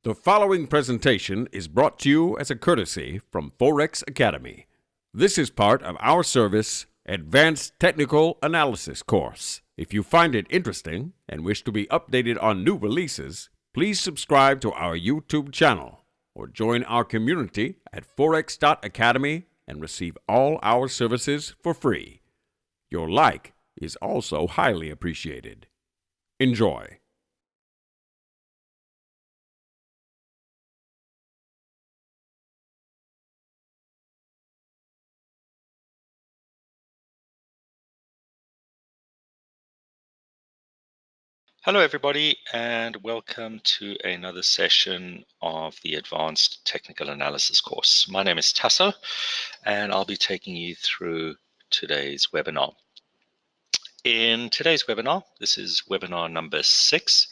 The following presentation is brought to you as a courtesy from Forex Academy. This is part of our service Advanced Technical Analysis course. If you find it interesting and wish to be updated on new releases, please subscribe to our YouTube channel or join our community at forex.academy and receive all our services for free. Your like is also highly appreciated. Enjoy. Hello everybody and welcome to another session of the Advanced Technical Analysis course. My name is Tasso and I'll be taking you through today's webinar. In today's webinar, this is webinar number 6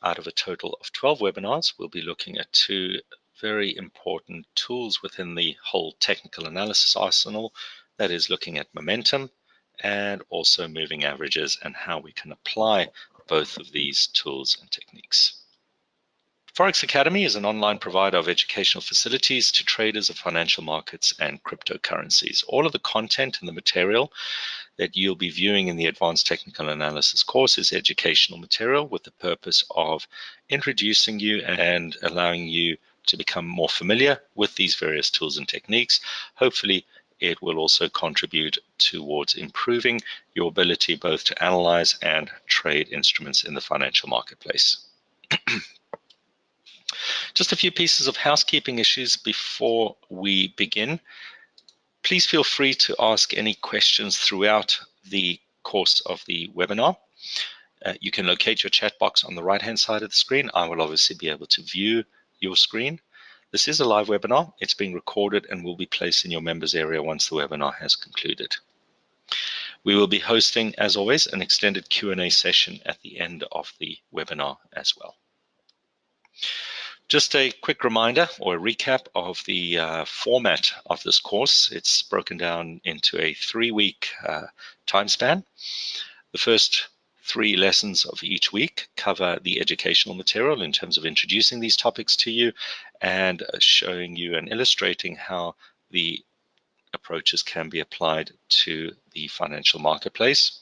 out of a total of 12 webinars. We'll be looking at two very important tools within the whole technical analysis arsenal, that is looking at momentum and also moving averages and how we can apply both of these tools and techniques. Forex Academy is an online provider of educational facilities to traders of financial markets and cryptocurrencies. All of the content and the material that you'll be viewing in the Advanced Technical Analysis course is educational material with the purpose of introducing you and allowing you to become more familiar with these various tools and techniques. Hopefully, it will also contribute towards improving your ability both to analyze and trade instruments in the financial marketplace. Just a few pieces of housekeeping issues before we begin. Please feel free to ask any questions throughout the course of the webinar. You can locate your chat box on the right-hand side of the screen. I will obviously be able to view your screen. This is a live webinar. It's being recorded and will be placed in your members area once the webinar has concluded. We will be hosting, as always, an extended Q&A session at the end of the webinar as well. Just a quick reminder or a recap of the format of this course. It's broken down into a 3-week time span. The first 3 lessons of each week cover the educational material in terms of introducing these topics to you and showing you and illustrating how the approaches can be applied to the financial marketplace.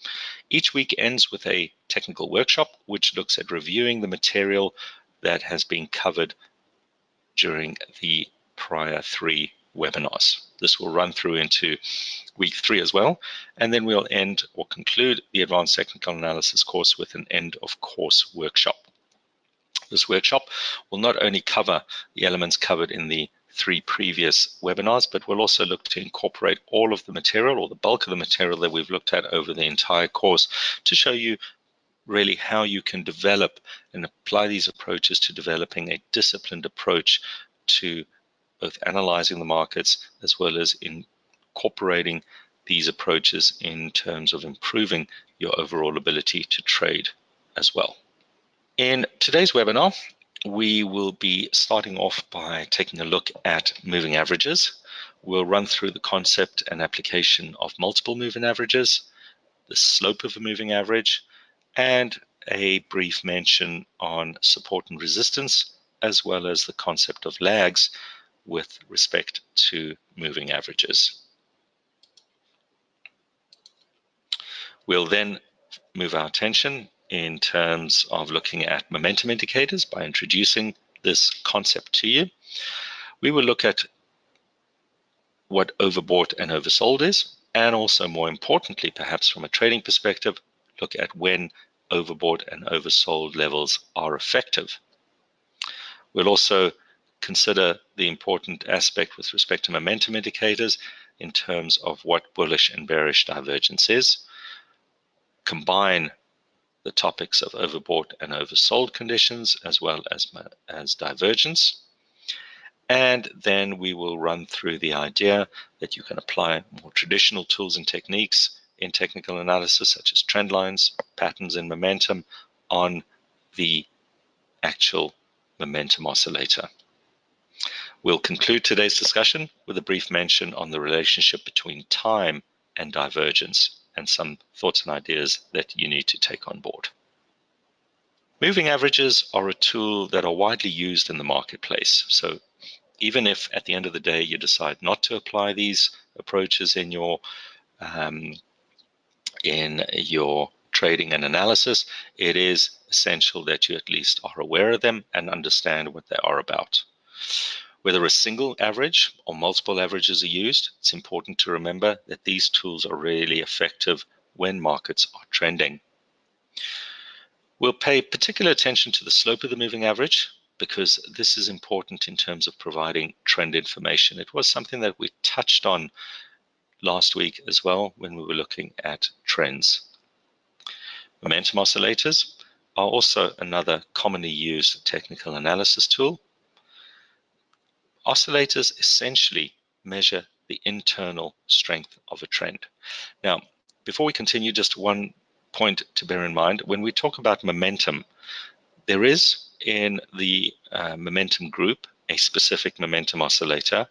Each week ends with a technical workshop, which looks at reviewing the material that has been covered during the prior 3 webinars. This will run through into week 3 as well, and then we'll end or conclude the Advanced Technical Analysis course with an end of course workshop. This workshop will not only cover the elements covered in the 3 previous webinars, but we'll also look to incorporate all of the material or the bulk of the material that we've looked at over the entire course to show you really how you can develop and apply these approaches to developing a disciplined approach to both analyzing the markets as well as incorporating these approaches in terms of improving your overall ability to trade as well. In today's webinar, we will be starting off by taking a look at moving averages. We'll run through the concept and application of multiple moving averages, the slope of a moving average, and a brief mention on support and resistance, as well as the concept of lags with respect to moving averages. We'll then move our attention in terms of looking at momentum indicators by introducing this concept to you. We will look at what overbought and oversold is, and also more importantly, perhaps from a trading perspective, look at when overbought and oversold levels are effective. We'll also consider the important aspect with respect to momentum indicators in terms of what bullish and bearish divergence is, combine the topics of overbought and oversold conditions as well as divergence, and then we will run through the idea that you can apply more traditional tools and techniques in technical analysis, such as trend lines, patterns, and momentum on the actual momentum oscillator. We'll conclude today's discussion with a brief mention on the relationship between time and divergence and some thoughts and ideas that you need to take on board. Moving averages are a tool that are widely used in the marketplace. So even if at the end of the day you decide not to apply these approaches in your trading and analysis, it is essential that you at least are aware of them and understand what they are about. Whether a single average or multiple averages are used, it's important to remember that these tools are really effective when markets are trending. We'll pay particular attention to the slope of the moving average because this is important in terms of providing trend information. It was something that we touched on last week as well when we were looking at trends. Momentum oscillators are also another commonly used technical analysis tool. Oscillators essentially measure the internal strength of a trend. Now, before we continue, just one point to bear in mind. When we talk about momentum, there is in the momentum group a specific momentum oscillator,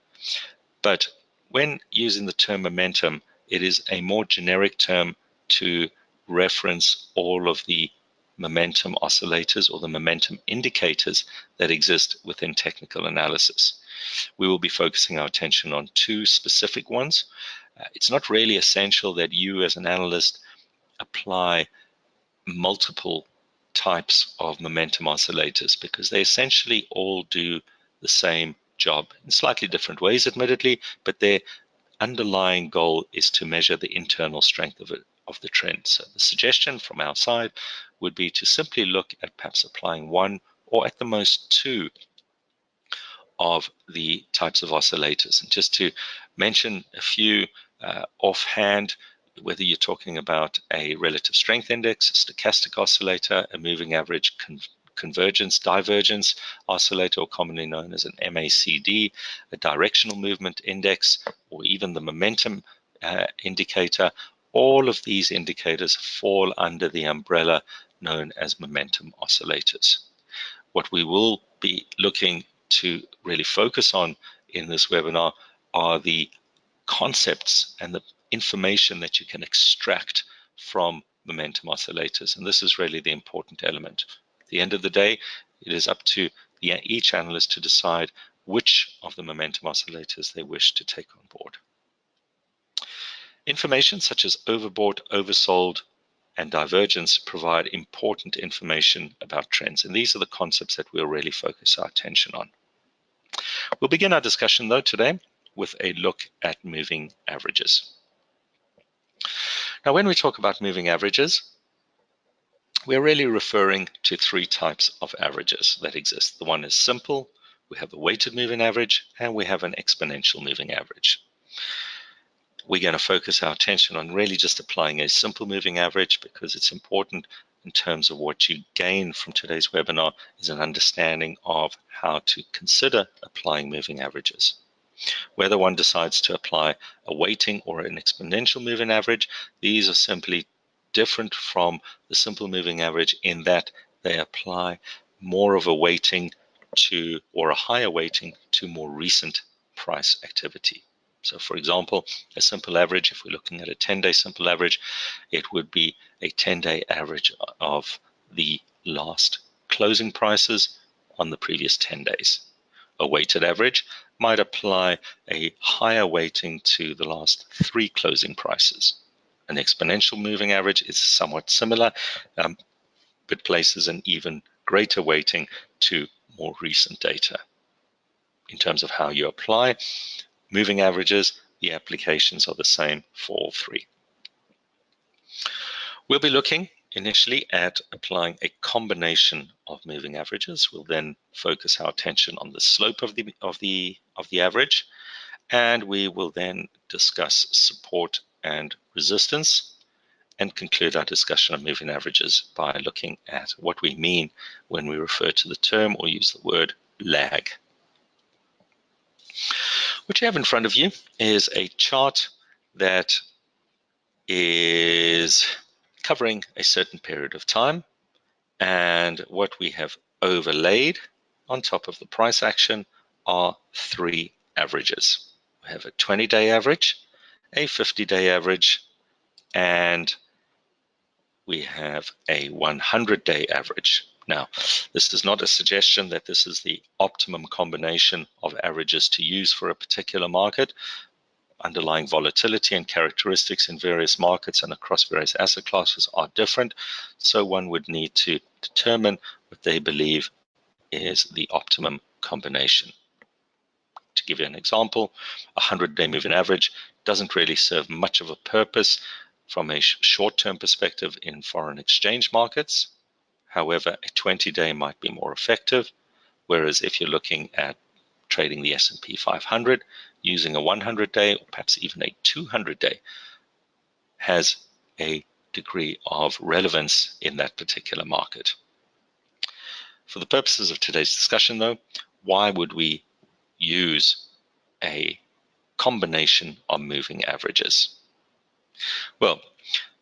but when using the term momentum, it is a more generic term to reference all of the momentum oscillators or the momentum indicators that exist within technical analysis. We will be focusing our attention on two specific ones. It's not really essential that you as an analyst apply multiple types of momentum oscillators because they essentially all do the same job in slightly different ways, admittedly, but their underlying goal is to measure the internal strength of the trend. So the suggestion from our side would be to simply look at perhaps applying one or at the most two of the types of oscillators. And just to mention a few offhand, whether you're talking about a relative strength index, a stochastic oscillator, a moving average convergence divergence oscillator, or commonly known as an MACD, a directional movement index, or even the momentum indicator, all of these indicators fall under the umbrella known as momentum oscillators. What we will be looking to really focus on in this webinar are the concepts and the information that you can extract from momentum oscillators. And this is really the important element. At the end of the day, it is up to each analyst to decide which of the momentum oscillators they wish to take on board. Information such as overbought, oversold, and divergence provide important information about trends. And these are the concepts that we'll really focus our attention on. We'll begin our discussion, though, today with a look at moving averages. Now, when we talk about moving averages, we're really referring to three types of averages that exist. The one is simple, we have a weighted moving average, and we have an exponential moving average. We're going to focus our attention on really just applying a simple moving average because it's important in terms of what you gain from today's webinar is an understanding of how to consider applying moving averages. Whether one decides to apply a weighting or an exponential moving average, these are simply different from the simple moving average in that they apply more of a weighting to, or a higher weighting to, more recent price activity. So for example, a simple average, if we're looking at a 10-day simple average, it would be a 10-day average of the last closing prices on the previous 10 days. A weighted average might apply a higher weighting to the last 3 closing prices. An exponential moving average is somewhat similar, but places an even greater weighting to more recent data. In terms of how you apply moving averages, the applications are the same for all three. We'll be looking initially at applying a combination of moving averages. We'll then focus our attention on the slope of the average, and we will then discuss support and resistance, and conclude our discussion on moving averages by looking at what we mean when we refer to the term or use the word lag. What you have in front of you is a chart that is covering a certain period of time, and what we have overlaid on top of the price action are 3 averages. We have a 20-day average, a 50-day average, and we have a 100-day average. Now, this is not a suggestion that this is the optimum combination of averages to use for a particular market. Underlying volatility and characteristics in various markets and across various asset classes are different, so one would need to determine what they believe is the optimum combination. To give you an example, a 100-day moving average doesn't really serve much of a purpose from a short-term perspective in foreign exchange markets. However, a 20-day might be more effective, whereas if you're looking at trading the S&P 500, using a 100-day or perhaps even a 200-day has a degree of relevance in that particular market. For the purposes of today's discussion, though, why would we use a combination of moving averages? Well,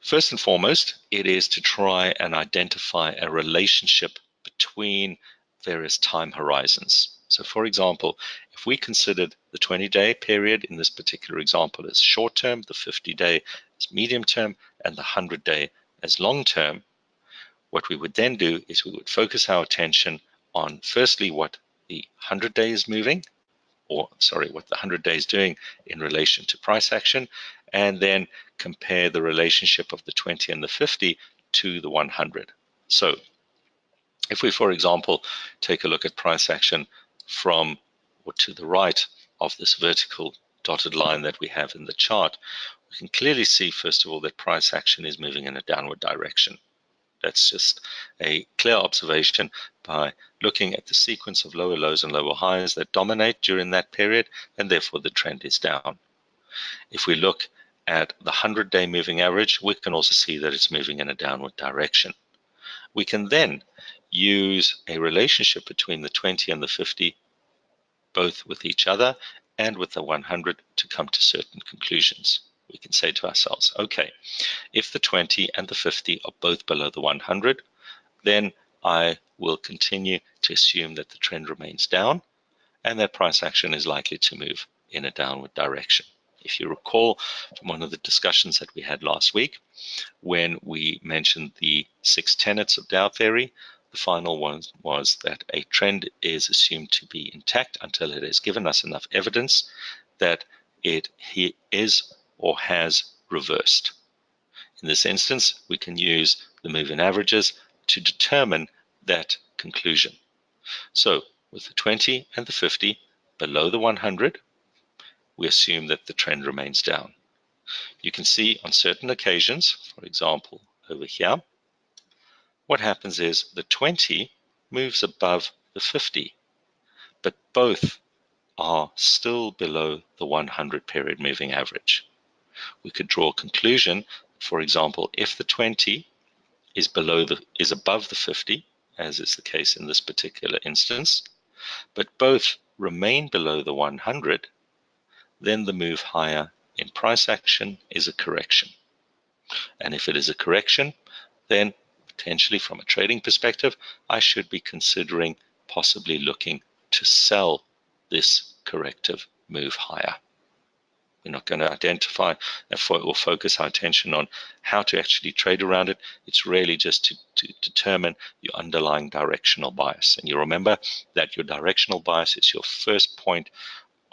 first and foremost, it is to try and identify a relationship between various time horizons. So, for example, if we considered the 20-day period in this particular example as short term, the 50-day as medium term, and the 100-day as long term, what we would then do is we would focus our attention on firstly what the 100-day is moving, what the 100-day is doing in relation to price action, and then compare the relationship of the 20 and the 50 to the 100. So if we, for example, take a look at price action from or to the right of this vertical dotted line that we have in the chart, we can clearly see, first of all, that price action is moving in a downward direction. That's just a clear observation by looking at the sequence of lower lows and lower highs that dominate during that period, and therefore the trend is down. If we look at the 100-day moving average, we can also see that it's moving in a downward direction. We can then use a relationship between the 20 and the 50, both with each other and with the 100, to come to certain conclusions. We can say to ourselves, okay, if the 20 and the 50 are both below the 100, then I will continue to assume that the trend remains down and that price action is likely to move in a downward direction. If you recall from one of the discussions that we had last week, when we mentioned the 6 tenets of Dow theory, the final one was that a trend is assumed to be intact until it has given us enough evidence that it is or has reversed. In this instance, we can use the moving averages to determine that conclusion. So with the 20 and the 50 below the 100, we assume that the trend remains down. You can see on certain occasions, for example, over here, what happens is the 20 moves above the 50, but both are still below the 100 period moving average. We could draw a conclusion, for example, if the 20 is above the 50, as is the case in this particular instance, but both remain below the 100, then the move higher in price action is a correction. And if it is a correction, then potentially from a trading perspective, I should be considering possibly looking to sell this corrective move higher. We're not going to identify or focus our attention on how to actually trade around it. It's really just to determine your underlying directional bias. And you remember that your directional bias is your first point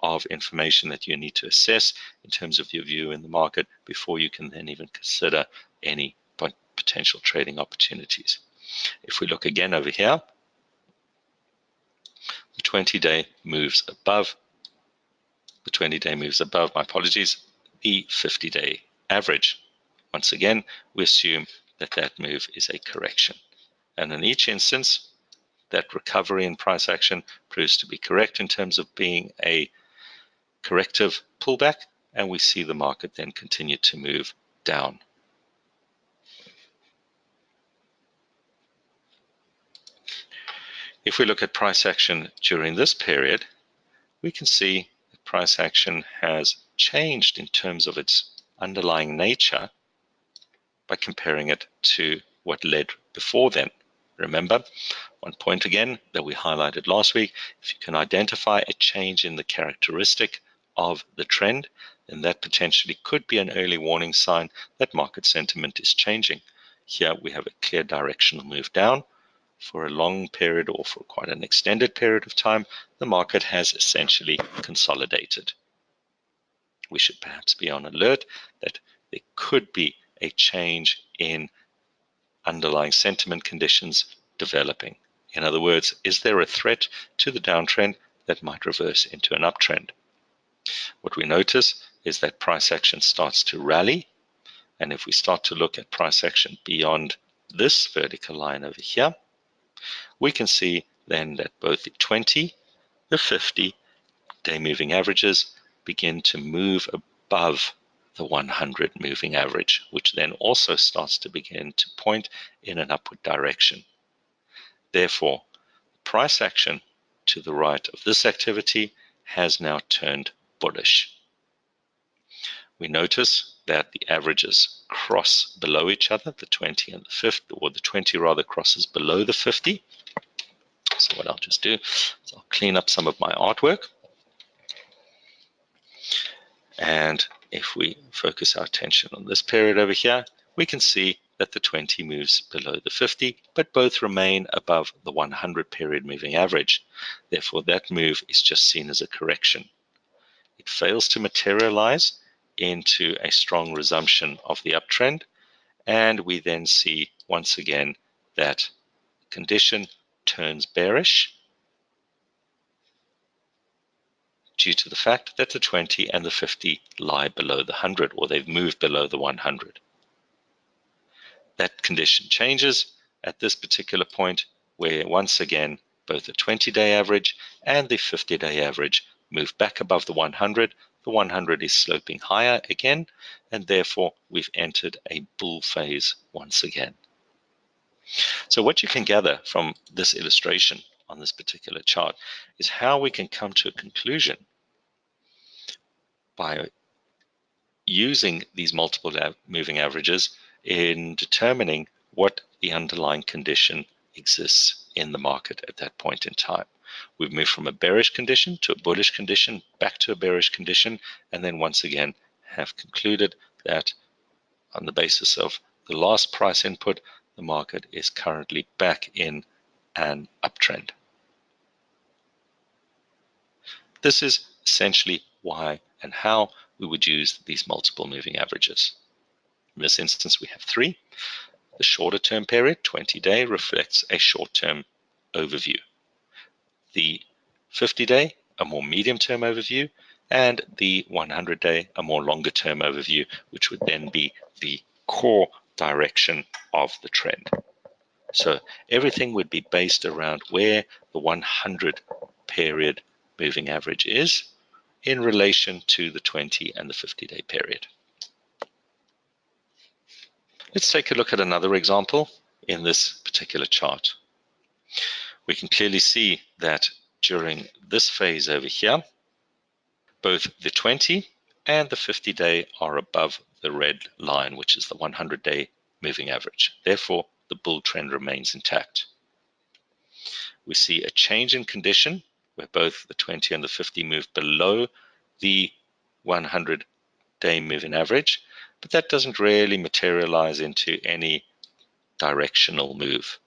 of information that you need to assess in terms of your view in the market before you can then even consider any potential trading opportunities. If we look again over here, the 20-day moves above, the 50-day average. Once again, we assume that that move is a correction. And in each instance, that recovery in price action proves to be correct in terms of being a corrective pullback, and we see the market then continue to move down. If we look at price action during this period, we can see that price action has changed in terms of its underlying nature by comparing it to what led before then. Remember, one point again that we highlighted last week, if you can identify a change in the characteristic of the trend, then that potentially could be an early warning sign that market sentiment is changing. Here we have a clear directional move down, for a long period or for quite an extended period of time, the market has essentially consolidated. We should perhaps be on alert that there could be a change in underlying sentiment conditions developing. In other words, is there a threat to the downtrend that might reverse into an uptrend? What we notice is that price action starts to rally, and if we start to look at price action beyond this vertical line over here, we can see then that both the 20, the 50-day moving averages begin to move above the 100 moving average, which then also starts to begin to point in an upward direction. Therefore, price action to the right of this activity has now turned bullish. We notice that the averages cross below each other, the 20 and the 50, or the 20 rather crosses below the 50. So what I'll just do is I'll clean up some of my artwork. And if we focus our attention on this period over here, we can see that the 20 moves below the 50, but both remain above the 100 period moving average. Therefore, that move is just seen as a correction. It fails to materialize into a strong resumption of the uptrend, and we then see once again that condition turns bearish due to the fact that the 20 and the 50 lie below the 100, or they've moved below the 100. That condition changes at this particular point, where once again both the 20-day average and the 50-day average move back above the 100. The 100 is sloping higher again, and therefore we've entered a bull phase once again. So what you can gather from this illustration on this particular chart is how we can come to a conclusion by using these multiple moving averages in determining what the underlying condition exists in the market at that point in time. We've moved from a bearish condition to a bullish condition, back to a bearish condition, and then once again have concluded that on the basis of the last price input, the market is currently back in an uptrend. This is essentially why and how we would use these multiple moving averages. In this instance, we have three. The shorter term period, 20-day, reflects a short-term overview. The 50-day, a more medium-term overview, and the 100-day, a more longer-term overview, which would then be the core direction of the trend. So everything would be based around where the 100 period moving average is in relation to the 20 and the 50-day period. Let's take a look at another example in this particular chart. We can clearly see that during this phase over here, both the 20 and the 50-day are above the red line, which is the 100-day moving average. Therefore, the bull trend remains intact. We see a change in condition where both the 20 and the 50 move below the 100-day moving average, but that doesn't really materialize into any directional move.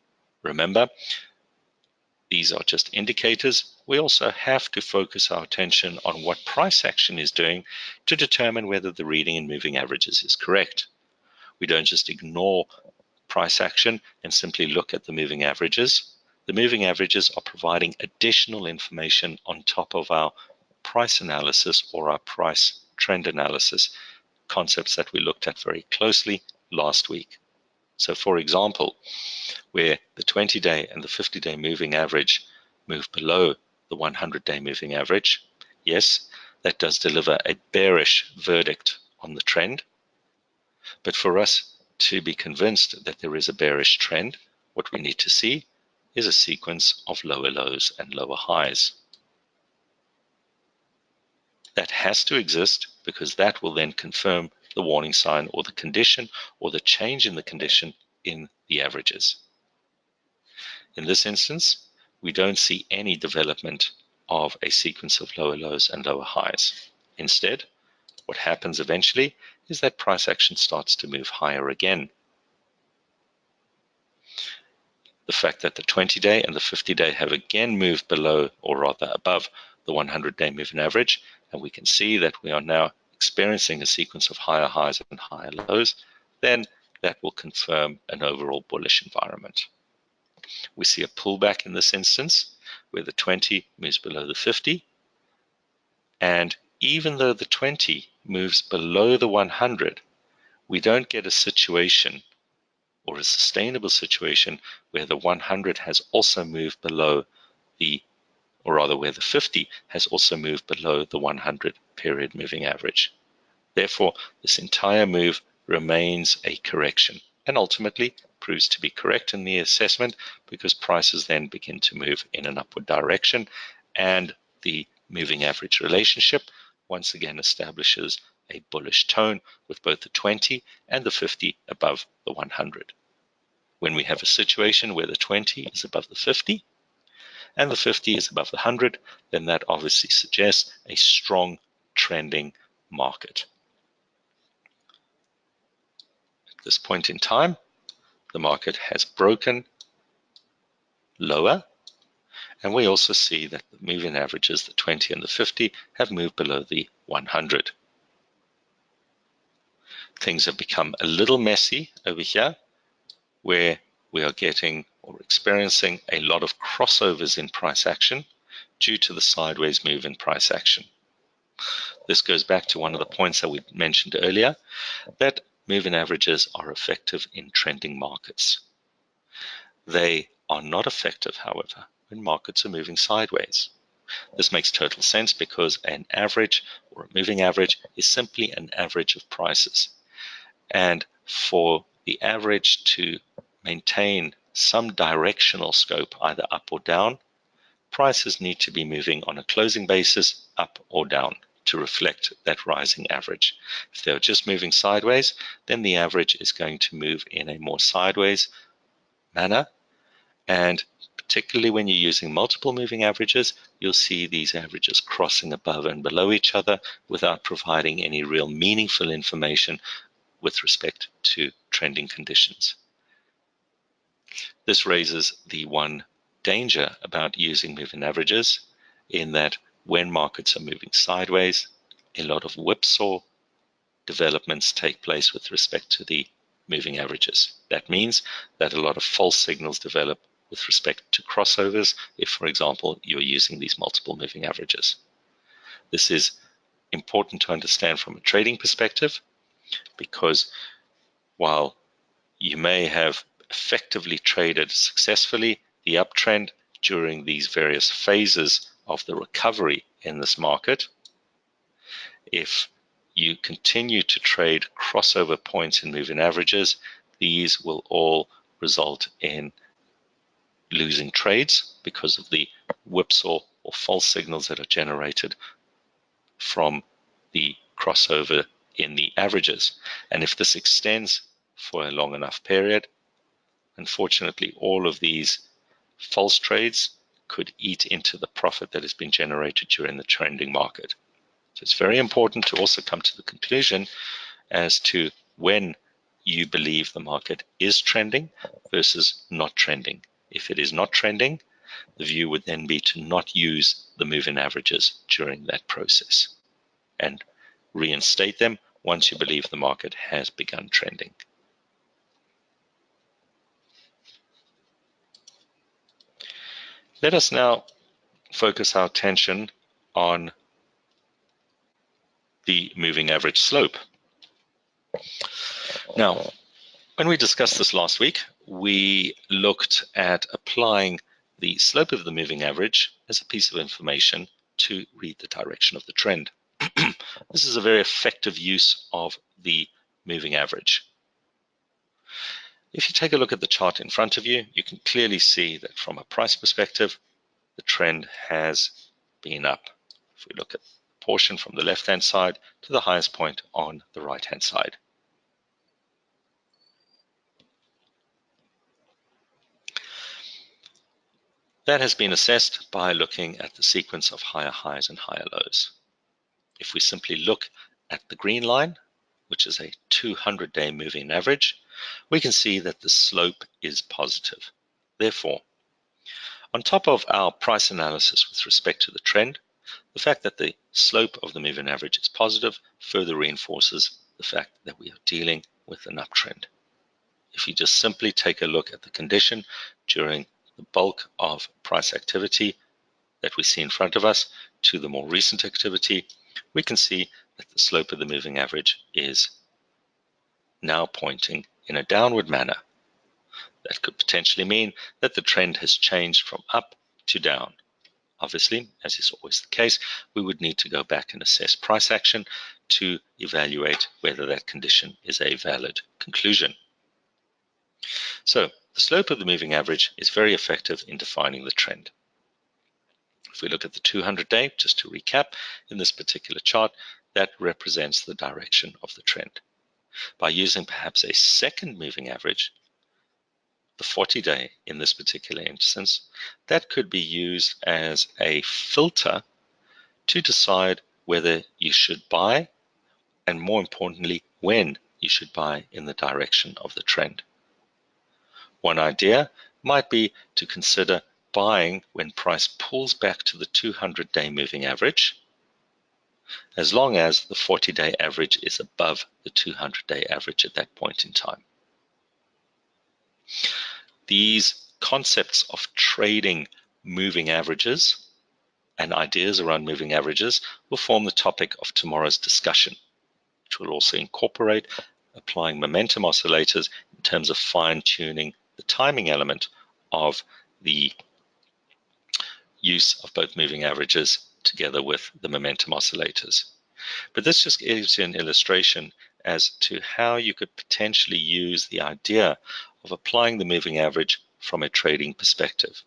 Remember, these are just indicators. We also have to focus our attention on what price action is doing to determine whether the reading in moving averages is correct. We don't just ignore price action and simply look at the moving averages. The moving averages are providing additional information on top of our price analysis or our price trend analysis, concepts that we looked at very closely last week. So for example, where the 20-day and the 50-day moving average move below the 100-day moving average, yes, that does deliver a bearish verdict on the trend. But for us to be convinced that there is a bearish trend, what we need to see is a sequence of lower lows and lower highs. That has to exist because that will then confirm the warning sign or the condition or the change in the condition in the averages. In this instance, we don't see any development of a sequence of lower lows and lower highs. Instead, what happens eventually is that price action starts to move higher again. the fact that the 20-day and the 50-day have again moved below, or rather above, the 100-day moving average, and we can see that we are now experiencing a sequence of higher highs and higher lows, then that will confirm an overall bullish environment. We see a pullback in this instance where the 20 moves below the 50, and even though the 20 moves below the 100, we don't get a situation or a sustainable situation where the 100 has also moved below the, or rather where the 50 has also moved below the 100 period moving average. Therefore, this entire move remains a correction and ultimately proves to be correct in the assessment, because prices then begin to move in an upward direction, and the moving average relationship once again establishes a bullish tone with both the 20 and the 50 above the 100. When we have a situation where the 20 is above the 50 and the 50 is above the 100, then that obviously suggests a strong trending market. At this point in time, the market has broken lower, and we also see that the moving averages, the 20 and the 50, have moved below the 100. Things have become a little messy over here, where we are getting or experiencing a lot of crossovers in price action due to the sideways move in price action. This goes back to one of the points that we mentioned earlier, that moving averages are effective in trending markets. They are not effective, however, when markets are moving sideways. This makes total sense because an average or a moving average is simply an average of prices. And for the average to maintain some directional scope, either up or down, prices need to be moving on a closing basis up or down to reflect that rising average. If they're just moving sideways, then the average is going to move in a more sideways manner. And particularly when you're using multiple moving averages, you'll see these averages crossing above and below each other without providing any real meaningful information with respect to trending conditions. This raises the one danger about using moving averages, in that when markets are moving sideways, a lot of whipsaw developments take place with respect to the moving averages. That means that a lot of false signals develop with respect to crossovers if, for example, you're using these multiple moving averages. This is important to understand from a trading perspective, because while you may have effectively traded successfully the uptrend during these various phases of the recovery in this market, if you continue to trade crossover points in moving averages, these will all result in losing trades because of the whipsaw or false signals that are generated from the crossover in the averages. And if this extends for a long enough period, unfortunately, all of these false trades could eat into the profit that has been generated during the trending market. So it's very important to also come to the conclusion as to when you believe the market is trending versus not trending. If it is not trending, the view would then be to not use the moving averages during that process and reinstate them once you believe the market has begun trending. Let us now focus our attention on the moving average slope. Now, when we discussed this last week, we looked at applying the slope of the moving average as a piece of information to read the direction of the trend. This is a very effective use of the moving average. If you take a look at the chart in front of you, you can clearly see that from a price perspective, the trend has been up. If we look at the portion from the left-hand side to the highest point on the right-hand side. That has been assessed by looking at the sequence of higher highs and higher lows. If we simply look at the green line, which is a 200-day moving average, we can see that the slope is positive. Therefore, on top of our price analysis with respect to the trend, the fact that the slope of the moving average is positive further reinforces the fact that we are dealing with an uptrend. If you just simply take a look at the condition during the bulk of price activity that we see in front of us to the more recent activity, we can see that the slope of the moving average is now pointing in a downward manner. That could potentially mean that the trend has changed from up to down. Obviously, as is always the case, we would need to go back and assess price action to evaluate whether that condition is a valid conclusion. So, the slope of the moving average is very effective in defining the trend. If we look at the 200-day, just to recap, in this particular chart, that represents the direction of the trend. By using perhaps a second moving average, the 40-day in this particular instance, that could be used as a filter to decide whether you should buy, and more importantly, when you should buy in the direction of the trend. One idea might be to consider buying when price pulls back to the 200-day moving average, as long as the 40-day average is above the 200-day average at that point in time. These concepts of trading moving averages and ideas around moving averages will form the topic of tomorrow's discussion, which will also incorporate applying momentum oscillators in terms of fine-tuning the timing element of the use of both moving averages together with the momentum oscillators. But this just gives you an illustration as to how you could potentially use the idea of applying the moving average from a trading perspective.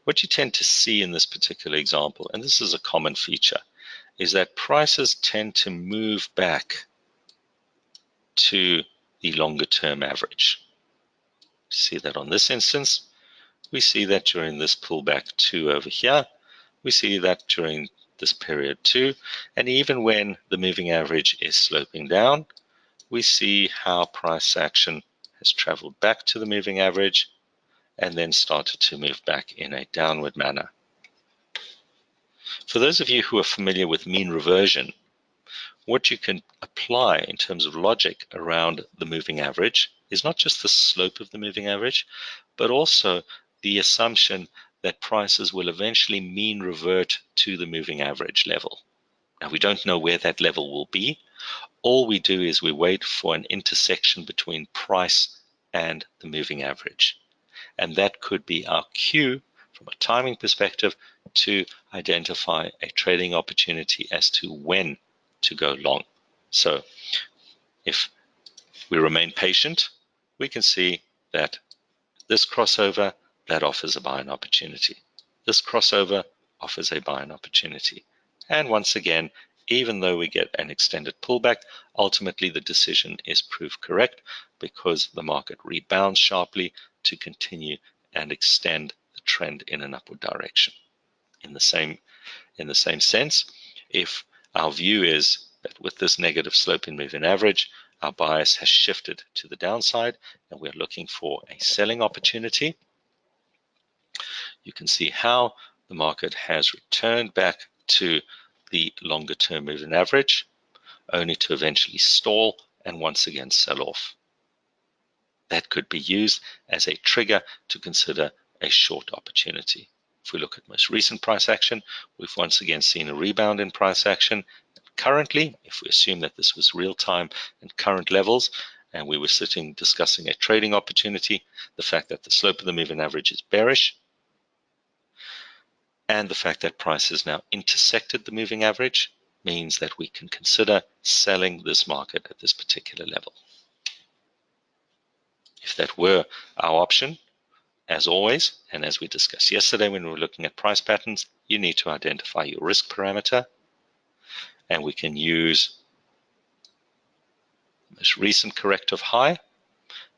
What you tend to see in this particular example, and this is a common feature, is that prices tend to move back to the longer term average. See that on this instance. We see that during this pullback too over here. We see that during this period too. And even when the moving average is sloping down, we see how price action has traveled back to the moving average and then started to move back in a downward manner. For those of you who are familiar with mean reversion, what you can apply in terms of logic around the moving average is not just the slope of the moving average, but also the assumption that prices will eventually mean revert to the moving average level. Now, we don't know where that level will be. All we do is we wait for an intersection between price and the moving average. And that could be our cue from a timing perspective to identify a trading opportunity as to when to go long. So if we remain patient, we can see that this crossover, that offers a buying opportunity. This crossover offers a buying opportunity. And once again, even though we get an extended pullback, ultimately the decision is proved correct because the market rebounds sharply to continue and extend the trend in an upward direction. In the same sense, if our view is that with this negative slope in moving average, our bias has shifted to the downside and we're looking for a selling opportunity, you can see how the market has returned back to the longer term moving average, only to eventually stall and once again sell off. That could be used as a trigger to consider a short opportunity. If we look at most recent price action, we've once again seen a rebound in price action. Currently, if we assume that this was real time and current levels, and we were sitting discussing a trading opportunity, the fact that the slope of the moving average is bearish, and the fact that price has now intersected the moving average means that we can consider selling this market at this particular level. If that were our option, as always, and as we discussed yesterday when we were looking at price patterns, you need to identify your risk parameter, and we can use the most recent corrective high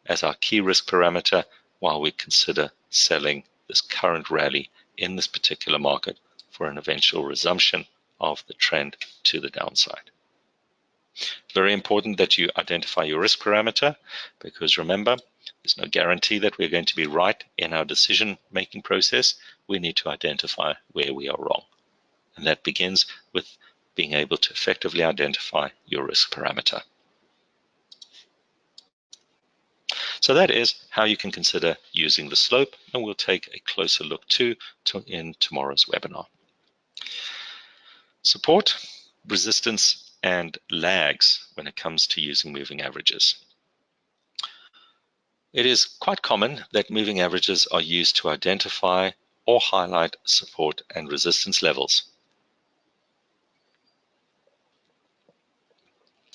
as our key risk parameter while we consider selling this current rally in this particular market for an eventual resumption of the trend to the downside. Very important that you identify your risk parameter, because remember, There's no guarantee that we're going to be right in our decision-making process. We need to identify where we are wrong. And that begins with being able to effectively identify your risk parameter. So that is how you can consider using the slope, and we'll take a closer look too in tomorrow's webinar. Support, resistance, and lags when it comes to using moving averages. It is quite common that moving averages are used to identify or highlight support and resistance levels.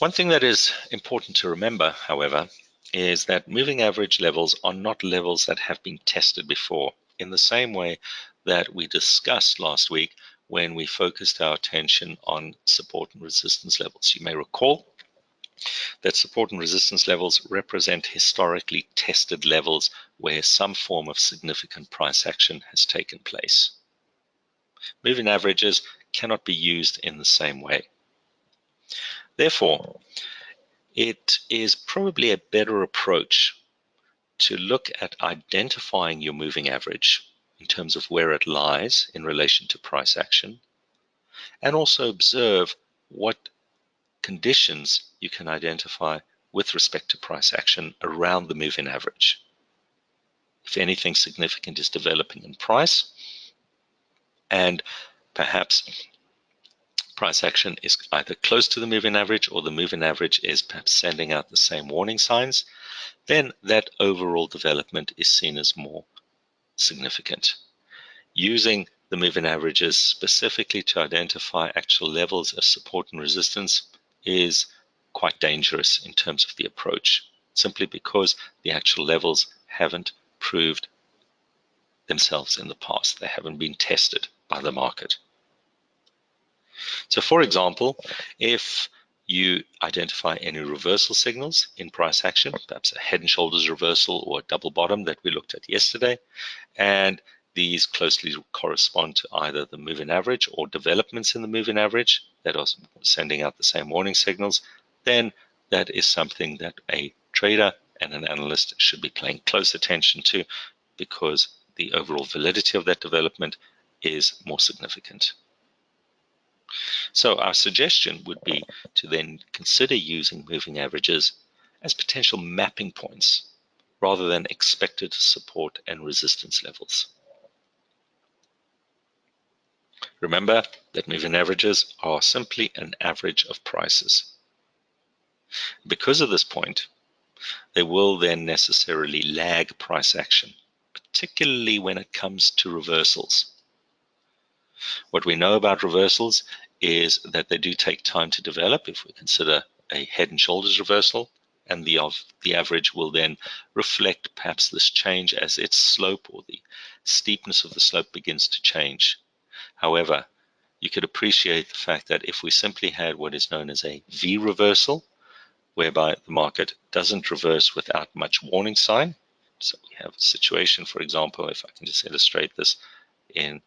One thing that is important to remember, however, is that moving average levels are not levels that have been tested before, in the same way that we discussed last week when we focused our attention on support and resistance levels. You may recall that support and resistance levels represent historically tested levels where some form of significant price action has taken place. Moving averages cannot be used in the same way. Therefore, it is probably a better approach to look at identifying your moving average in terms of where it lies in relation to price action, and also observe what conditions you can identify with respect to price action around the moving average. If anything significant is developing in price, and perhaps price action is either close to the moving average or the moving average is perhaps sending out the same warning signs, then that overall development is seen as more significant. Using the moving averages specifically to identify actual levels of support and resistance is quite dangerous in terms of the approach, simply because the actual levels haven't proved themselves in the past. They haven't been tested by the market. So for example, if you identify any reversal signals in price action, perhaps a head and shoulders reversal or a double bottom that we looked at yesterday, and these closely correspond to either the moving average or developments in the moving average that are sending out the same warning signals, then that is something that a trader and an analyst should be paying close attention to, because the overall validity of that development is more significant. So our suggestion would be to then consider using moving averages as potential mapping points rather than expected support and resistance levels. Remember that moving averages are simply an average of prices. Because of this point, they will then necessarily lag price action, particularly when it comes to reversals. What we know about reversals is that they do take time to develop. If we consider a head and shoulders reversal, and the average will then reflect perhaps this change as its slope or the steepness of the slope begins to change. However, you could appreciate the fact that if we simply had what is known as a V reversal, whereby the market doesn't reverse without much warning sign. So we have a situation, for example, if I can just illustrate this in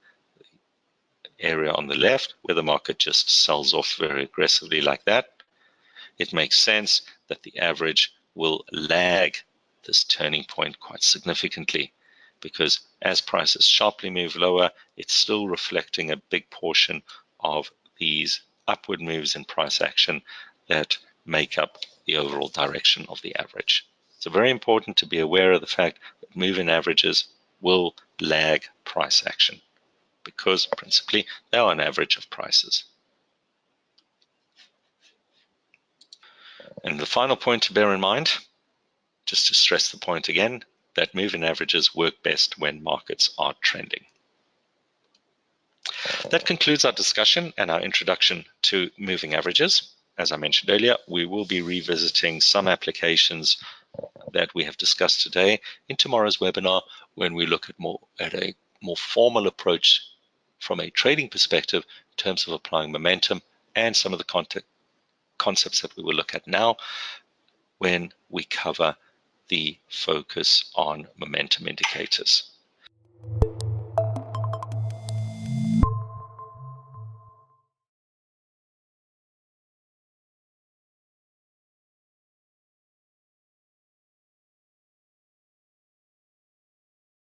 area on the left where the market just sells off very aggressively like that, it makes sense that the average will lag this turning point quite significantly, because as prices sharply move lower, it's still reflecting a big portion of these upward moves in price action that make up the overall direction of the average. So very important to be aware of the fact that moving averages will lag price action, because principally they are an average of prices. And the final point to bear in mind, just to stress the point again, that moving averages work best when markets are trending. That concludes our discussion and our introduction to moving averages. As I mentioned earlier, we will be revisiting some applications that we have discussed today in tomorrow's webinar, when we look at a more formal approach from a trading perspective in terms of applying momentum, and some of the concepts that we will look at now when we cover the focus on momentum indicators.